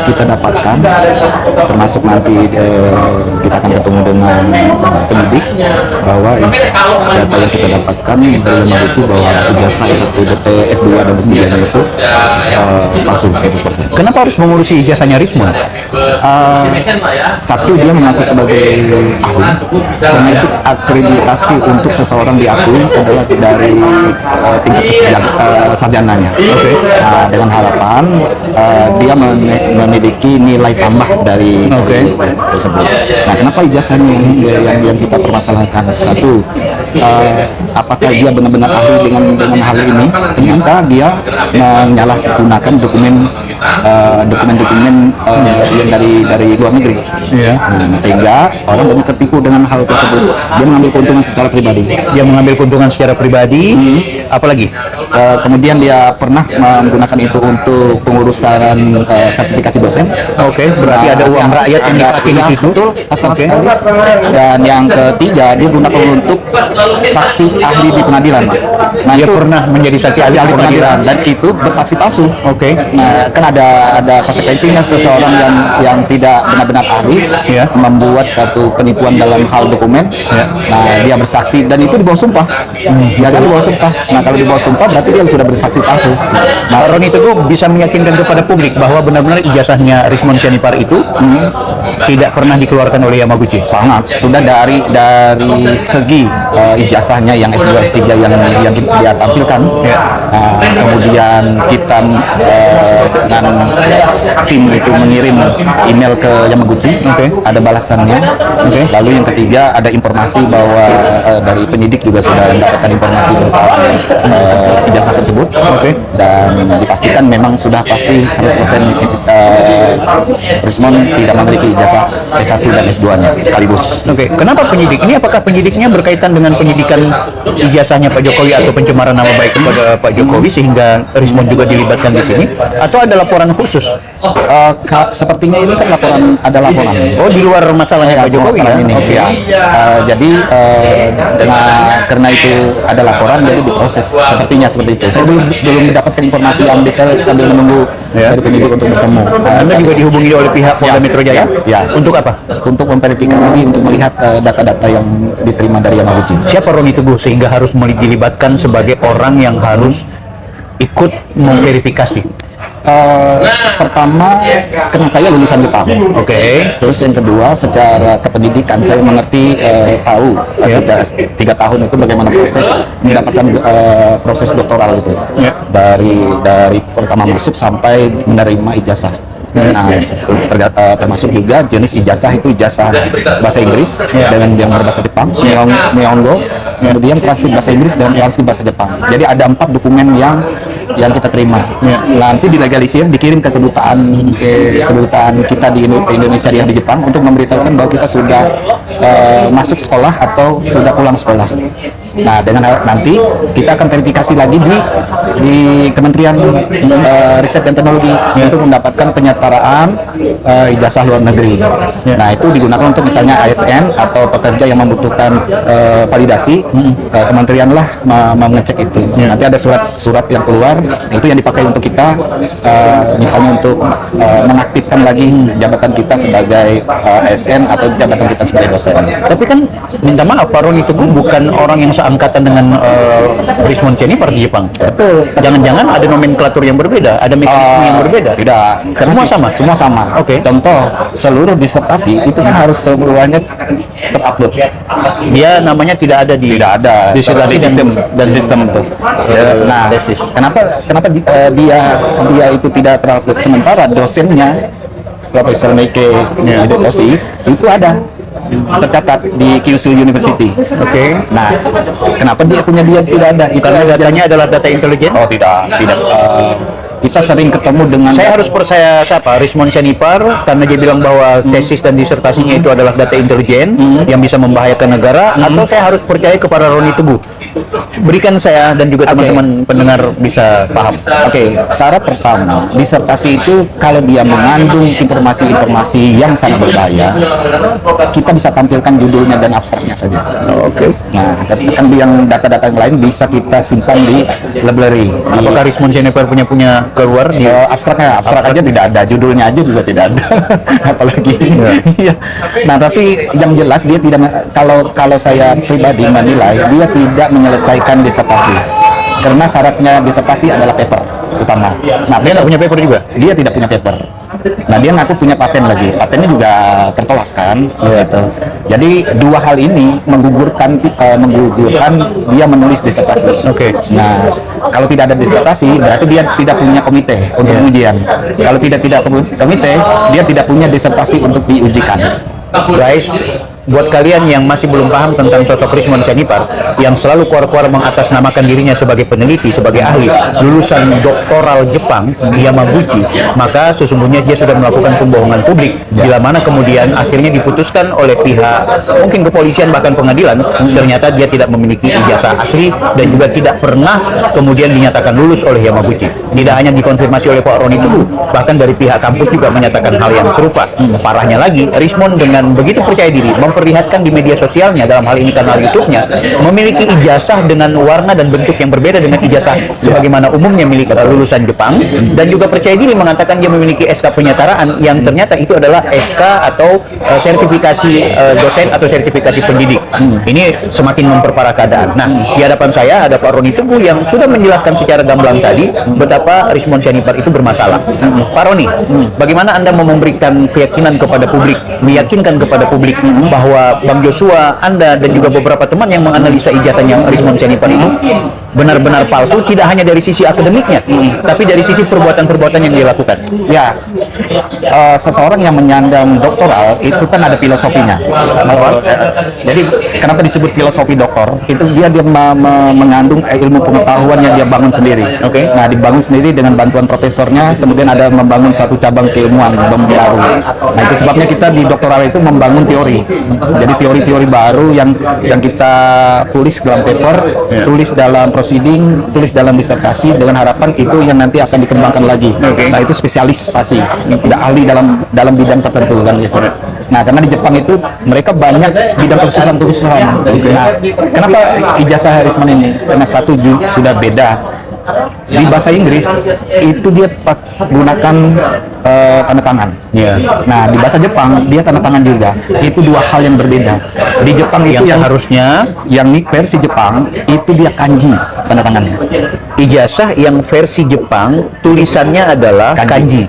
kita dapatkan, termasuk nanti kita akan ketemu dengan penyidik, bahwa data yang kita dapatkan dari Maguchi bahwa ijazah S1, DP, S2 dan S3 itu palsu 100%. Kenapa harus mengurusi ijazahnya Rismon? Satu, dia mengaku sebagai ahli, karena itu akreditasi untuk seseorang diakui adalah dari tingkat sarjananya. Nah, dengan harapan dia memiliki nilai tambah dari universitas tersebut. Nah, kenapa ijazahnya yang kita permasalahkan? Satu, apakah dia benar-benar ahli dengan hal ini? Ternyata dia menyalahgunakan dokumen yang dari luar negeri. Nah, sehingga orang banyak tertipu dengan hal tersebut. Dia mengambil keuntungan secara pribadi. Apalagi? Kemudian dia pernah menggunakan itu untuk pengurusan sertifikasi dosen. Berarti ada uang rakyat yang dipakai di situ. Betul. Dan yang ketiga, dia gunakan untuk saksi ahli di pengadilan. Nah, Dia pernah menjadi saksi ahli di pengadilan. dan itu bersaksi palsu. Nah, kan ada konsekuensinya seseorang yang tidak benar-benar ahli membuat satu penipuan dalam hal dokumen. Nah, dia bersaksi dan itu di bawah sumpah. Ya kan, di bawah sumpah. Nah, kalau di bawah sumpah berarti dia sudah bersaksi palsu. Nah, Roni Teguh bisa meyakinkan kepada publik bahwa benar-benar ijazahnya Rismon Sianipar itu tidak pernah dikeluarkan oleh Yamaguchi. Sangat. Sudah dari segi ijazahnya yang S2, S3 yang dia tampilkan. Nah, kemudian kita dengan tim itu mengirim email ke Yamaguchi, ada balasannya. Lalu yang ketiga, ada informasi bahwa dari penyidik juga sudah mendapatkan informasi tentang ijazah tersebut, dan dipastikan memang sudah pasti 100% Rismon tidak memiliki ijazah S1 dan S2-nya sekaligus. Kenapa penyidik ini? Apakah penyidiknya berkaitan dengan penyidikan ijazahnya Pak Jokowi atau pencemaran nama baik kepada Pak Jokowi sehingga Rismon juga dilibatkan di sini? Atau ada laporan khusus? Sepertinya ini kan ada laporan. Di luar masalahnya Pak Jokowi ini. Jadi karena itu ada laporan, jadi diproses. Sepertinya seperti itu. Saya belum mendapatkan informasi yang detail sambil menunggu dari penyidik untuk bertemu. Anda juga dihubungi oleh pihak Polda Metro Jaya? Untuk apa? Untuk memverifikasi, untuk melihat data-data yang diterima dari Yamaguchi. Siapa Roni Teguh sehingga harus dilibatkan sebagai orang yang harus ikut memverifikasi? Pertama, karena saya lulusan Jepang. Terus yang kedua, secara kependidikan saya mengerti, tahu secara 3 tahun itu bagaimana proses mendapatkan proses doktoral itu. Dari pertama masuk sampai menerima ijazah. Nah, termasuk juga jenis ijazah itu ijazah bahasa Inggris dengan yang berbahasa Jepang, Nihongo, kemudian transkrip bahasa Inggris dan transkrip bahasa Jepang. Jadi ada 4 dokumen yang kita terima. Nanti dilegalisir, dikirim ke kedutaan kita di Indonesia di Jepang untuk memberitahukan bahwa kita sudah masuk sekolah atau sudah pulang sekolah. Nah, dengan nanti kita akan verifikasi lagi di Kementerian Riset dan Teknologi untuk mendapatkan penyetaraan ijazah luar negeri. Nah, itu digunakan untuk misalnya ASN atau pekerja yang membutuhkan validasi. Kementerian lah mengecek itu. Nanti ada surat yang keluar, itu yang dipakai untuk kita misalnya untuk mengaktifkan lagi jabatan kita sebagai ASN atau jabatan kita sebagai dosen. Tapi kan minta maaf, Pak Roni Teguh bukan orang yang seangkatan dengan Rismon Sianipar di Jepang. Betul. Jangan-jangan ada nomenklatur yang berbeda, ada mekanisme yang berbeda? Tidak. Semua sama? Semua sama. Contoh, seluruh disertasi itu kan harus semuanya terupload. Dia namanya tidak ada di disertasi sistem itu. Nah, kenapa dia itu tidak terupload, sementara dosennya Profesor Meike Hidetoshi itu ada tercatat di Kyushu University. Nah, kenapa dia tidak ada? Karena datanya adalah data intelijen? Tidak. Kita sering ketemu dengan. Saya harus percaya siapa? Rismon Sianipar karena dia bilang bahwa tesis dan disertasinya itu adalah data intelijen yang bisa membahayakan negara, atau saya harus percaya kepada Roni Teguh Berikan saya dan juga teman-teman pendengar bisa paham. Oke, syarat pertama, disertasi itu kalau dia mengandung informasi-informasi yang sangat berbahaya, kita bisa tampilkan judulnya dan abstraknya saja. Oke. Nah, tapi kan yang data-data yang lain bisa kita simpan di library. Apakah Rismond Sianipar punya keluar di Abstrak aja tidak ada, judulnya aja juga tidak ada, apalagi. Iya. Nah, tapi yang jelas dia tidak, kalau saya pribadi menilai dia tidak menyelesaikan disertasi. Karena syaratnya disertasi adalah paper utama. Nah, dia nggak punya paper juga? Dia tidak punya paper. Nah, dia ngaku punya paten lagi. Patennya juga tertolak kan, gitu. Jadi dua hal ini menggugurkan dia menulis disertasi. Oke. Nah, kalau tidak ada disertasi berarti dia tidak punya komite untuk ujian. Kalau tidak komite, dia tidak punya disertasi untuk diujikan. Guys, buat kalian yang masih belum paham tentang sosok Rismond Sianipar yang selalu keluar-keluar mengatasnamakan dirinya sebagai peneliti, sebagai ahli lulusan doktoral Jepang Yamaguchi, maka sesungguhnya dia sudah melakukan pembohongan publik bila mana kemudian akhirnya diputuskan oleh pihak mungkin kepolisian bahkan pengadilan ternyata dia tidak memiliki ijazah asli dan juga tidak pernah kemudian dinyatakan lulus oleh Yamaguchi. Tidak hanya dikonfirmasi oleh Pak Roni Teguh, bahkan dari pihak kampus juga menyatakan hal yang serupa. Parahnya lagi, Rismond dengan begitu percaya diri memperlihatkan di media sosialnya, dalam hal ini kanal YouTube-nya, memiliki ijazah dengan warna dan bentuk yang berbeda dengan ijazah sebagaimana umumnya milik lulusan Jepang, dan juga percaya diri mengatakan dia memiliki SK penyetaraan yang ternyata itu adalah SK atau sertifikasi dosen atau sertifikasi pendidik. Ini semakin memperparah keadaan. Nah, di hadapan saya ada Pak Roni Teguh yang sudah menjelaskan secara gamblang tadi betapa Rismond Sianipar itu bermasalah. Pak Roni, bagaimana Anda mau memberikan keyakinan kepada publik, meyakinkan kepada publik bahwa Bang Joshua, Anda dan juga beberapa teman yang menganalisa ijazahnya Rismond Sianipar itu benar-benar palsu, tidak hanya dari sisi akademiknya, tapi dari sisi perbuatan-perbuatan yang dia lakukan. Ya, seseorang yang menyandang doktoral itu kan ada filosofinya. Jadi kenapa disebut filosofi doktor? Itu dia mengandung ilmu pengetahuan yang dia bangun sendiri. Oke. Nah, dibangun sendiri dengan bantuan profesornya, kemudian ada membangun satu cabang keilmuan baru. Nah, itu sebabnya kita di doktoral itu membangun teori. Jadi teori-teori baru yang kita tulis dalam paper, tulis dalam proceeding, tulis dalam disertasi dengan harapan itu yang nanti akan dikembangkan lagi. Nah, itu spesialisasi, tidak ahli dalam bidang tertentu kan gitu. Nah, karena di Jepang itu mereka banyak bidang kekhususan. Nah, kenapa ijazah Rismond ini? Karena satu sudah beda. Di bahasa Inggris itu dia gunakan tanda tangan. Nah, di bahasa Jepang dia tanda tangan juga. Itu dua hal yang berbeda. Di Jepang itu yang harusnya yang versi Jepang itu dia kanji tanda tangannya. Ijazah yang versi Jepang tulisannya adalah kanji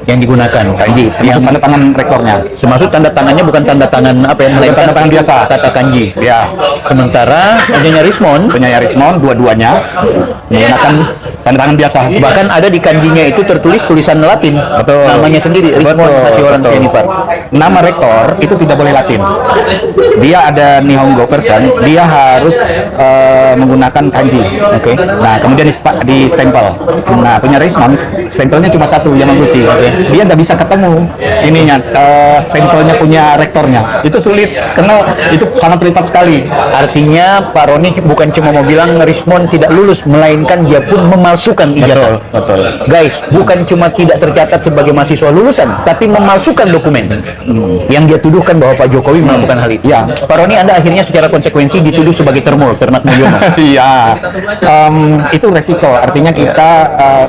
yang digunakan. Kanji, termasuk tanda tangan rektornya. Semaksud tanda tangannya bukan tanda tangan apa yang melainkan tanda tangan biasa, kata kanji. Ya. Sementara punyanya Rismond dua-duanya menggunakan tanda tangan biasa. bahkan ada di kanjinya itu tertulis tulisan Latin. Betul. Namanya sendiri Rismond Hasiolan Sianipar. Nama rektor itu tidak boleh Latin. Dia ada Nihongo version, dia harus menggunakan kanji. Oke. Nah, kemudian di stempel. Nah, punya Rismond stempelnya cuma satu, Yamaguchi. Dia nggak bisa ketemu ininya stempelnya punya rektornya. Itu sulit karena itu sangat privat sekali. Artinya Pak Roni bukan cuma mau bilang Rismond tidak lulus, melainkan dia pun memalsukan ijazah. Betul. Guys, bukan cuma tidak tercatat sebagai mahasiswa lulusan, tapi memalsukan dokumen yang dia tuduhkan bahwa Pak Jokowi melakukan hal itu. Ya. Pak Roni, Anda akhirnya secara konsekuensi dituduh sebagai ternak Mulyono. Iya, itu resiko. Artinya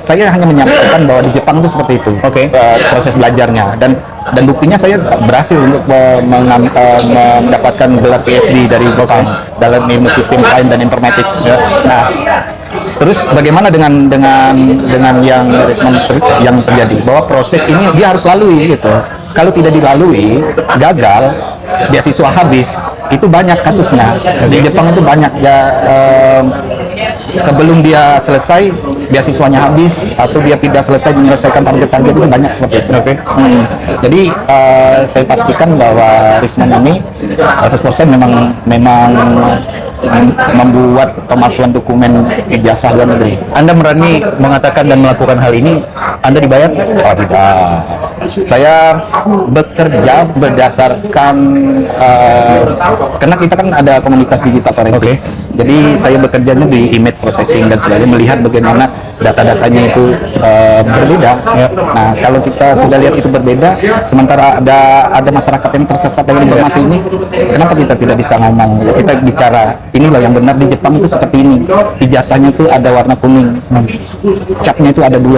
saya hanya menyampaikan bahwa di Jepang itu seperti itu. Oke. Proses belajarnya dan buktinya saya berhasil untuk mendapatkan gelar PhD dari Jepang dalam ilmu sistem sains dan informatik. Nah, terus bagaimana dengan yang yang terjadi bahwa proses ini dia harus lalui gitu. Kalau tidak dilalui, gagal, beasiswa habis. Itu banyak kasusnya. Di Jepang itu banyak ya. Sebelum dia selesai beasiswanya habis atau dia tidak selesai menyelesaikan target-target itu banyak seperti itu. Jadi saya pastikan bahwa Rismond ini 100% memang membuat pemalsuan dokumen ijazah luar negeri. Anda berani mengatakan dan melakukan hal ini, Anda dibayar? Oh tidak, saya bekerja berdasarkan karena kita kan ada komunitas digital forensik. Jadi saya bekerjanya di image processing dan sebagainya, melihat bagaimana data-datanya itu berbeda. Nah, kalau kita sudah lihat itu berbeda, sementara ada masyarakat yang tersesat dengan informasi ini, kenapa kita tidak bisa ngomong? Kita bicara inilah yang benar di Jepang itu seperti ini. Ijazahnya itu ada warna kuning, capnya itu ada 2.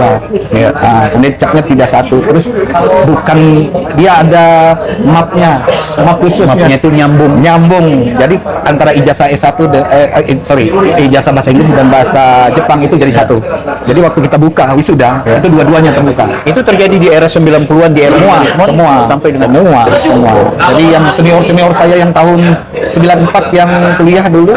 Nah, kemudian capnya tidak 1. Terus bukan dia ada mapnya, map khususnya. Mapnya itu nyambung. Jadi antara ijazah S1 ijazah bahasa Inggris dan bahasa Jepang itu jadi 1. Jadi waktu kita buka wisuda, itu dua-duanya terbuka. Itu terjadi di era 90-an, di era Semua sampai dengan semua. Jadi yang senior saya yang tahun 94 yang kuliah dulu